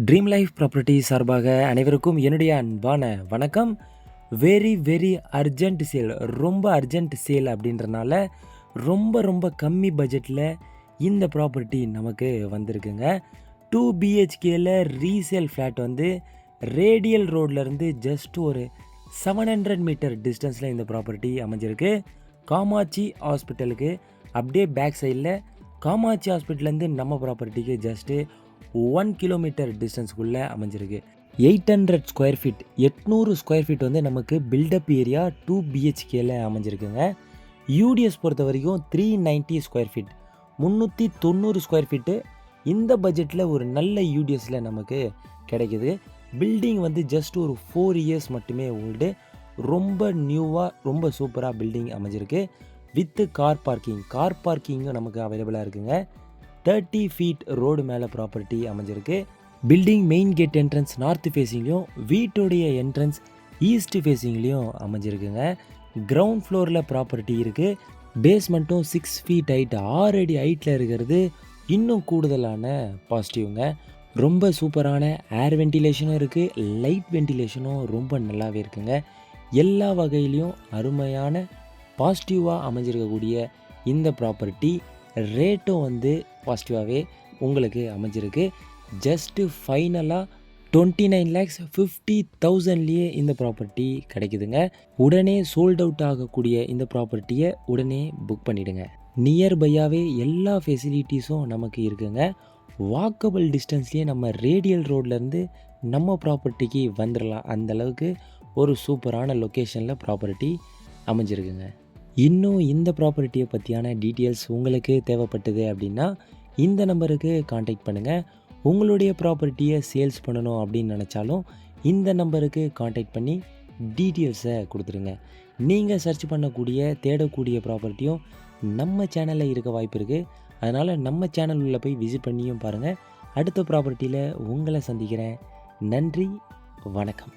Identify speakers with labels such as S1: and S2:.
S1: Dream life property சார்பாக அனைவருக்கும் என்னுடைய அன்பான வணக்கம். வெரி அர்ஜென்ட் சேல், ரொம்ப அர்ஜென்ட் சேல் அப்படின்றனால ரொம்ப கம்மி பட்ஜெட்டில் இந்த ப்ராப்பர்ட்டி நமக்கு வந்திருக்குங்க. 2 பிஹெச்கேல ரீசேல் ஃப்ளாட் வந்து ரேடியல் ரோட்லேருந்து ஜஸ்ட் ஒரு 700 மீட்டர் டிஸ்டன்ஸில் இந்த ப்ராப்பர்ட்டி அமைஞ்சிருக்கு. காமாட்சி ஹாஸ்பிட்டலுக்கு அப்படியே பேக் சைடில், காமாட்சி ஹாஸ்பிட்டல்லேருந்து நம்ம ப்ராப்பர்ட்டிக்கு ஜஸ்ட்டு 1 கிலோமீட்டர் டிஸ்டன்ஸ்குள்ளே அமைஞ்சிருக்கு. 800 ஸ்கொயர் ஃபீட், 800 ஸ்கொயர் ஃபீட் வந்து நமக்கு பில்டப் ஏரியா 2 பிஹெச்கேல அமைஞ்சிருக்குங்க. யூடிஎஸ் பொறுத்த வரைக்கும் 390 ஸ்கொயர் ஃபீட், 390 ஸ்கொயர் ஃபீட்டு இந்த பட்ஜெட்டில் ஒரு நல்ல யூடிஎஸில் நமக்கு கிடைக்குது. பில்டிங் வந்து ஜஸ்ட் ஒரு 4 இயர்ஸ் மட்டுமே ஓல்டு, ரொம்ப நியூவாக ரொம்ப சூப்பராக பில்டிங் அமைஞ்சிருக்கு. வித்து கார் பார்க்கிங்கும் நமக்கு அவைலபிளாக இருக்குங்க. 30 ஃபீட் ரோடு மேலே ப்ராப்பர்ட்டி அமைஞ்சிருக்கு. Building main gate entrance north ஃபேஸிங்லேயும், வீட்டுடைய என்ட்ரன்ஸ் ஈஸ்ட் ஃபேஸிங்லேயும் அமைஞ்சிருக்குங்க. கிரவுண்ட் ஃப்ளோரில் ப்ராப்பர்ட்டி இருக்குது. பேஸ்மெண்ட்டும் 6 ஃபீட் ஹைட், 6 அடி ஹைட்டில் இருக்கிறது இன்னும் கூடுதலான பாசிட்டிவ்ங்க. ரொம்ப சூப்பரான ஏர் வென்டிலேஷனும் இருக்குது, லைட் வென்டிலேஷனும் ரொம்ப நல்லாவே இருக்குங்க. எல்லா வகையிலையும் அருமையான பாசிட்டிவாக அமைஞ்சிருக்கக்கூடிய இந்த ப்ராப்பர்ட்டி ரேட்டும் வந்து பாசிட்டிவாகவே உங்களுக்கு அமைஞ்சிருக்கு. ஜஸ்ட்டு ஃபைனலாக 29,50,000லேயே இந்த ப்ராப்பர்ட்டி கிடைக்குதுங்க. உடனே சோல்ட் அவுட் ஆகக்கூடிய இந்த ப்ராப்பர்ட்டியை உடனே புக் பண்ணிவிடுங்க. நியர்பையாகவே எல்லா ஃபெசிலிட்டிஸும் நமக்கு இருக்குங்க. வாக்கபிள் டிஸ்டன்ஸ்லேயே நம்ம ரேடியல் ரோட்லேருந்து நம்ம ப்ராப்பர்ட்டிக்கு வந்துடலாம். அந்தளவுக்கு ஒரு சூப்பரான லொக்கேஷனில் ப்ராப்பர்ட்டி அமைஞ்சிருக்குங்க. இன்னும் இந்த ப்ராப்பர்ட்டியை பற்றியான டீட்டெயில்ஸ் உங்களுக்கு தேவைப்பட்டது அப்படின்னா இந்த நம்பருக்கு காண்டாக்ட் பண்ணுங்கள். உங்களுடைய ப்ராப்பர்ட்டியை சேல்ஸ் பண்ணணும் அப்படின்னு நினச்சாலும் இந்த நம்பருக்கு காண்டாக்ட் பண்ணி டீட்டெயில்ஸை கொடுத்துருங்க. நீங்கள் சர்ச் பண்ணக்கூடிய தேடக்கூடிய ப்ராப்பர்ட்டியும் நம்ம சேனலில் இருக்க வாய்ப்பு இருக்குது. அதனால் நம்ம சேனல் உள்ள போய் விசிட் பண்ணியும் பாருங்கள். அடுத்த ப்ராப்பர்ட்டியில் உங்களை சந்திக்கிறேன். நன்றி, வணக்கம்.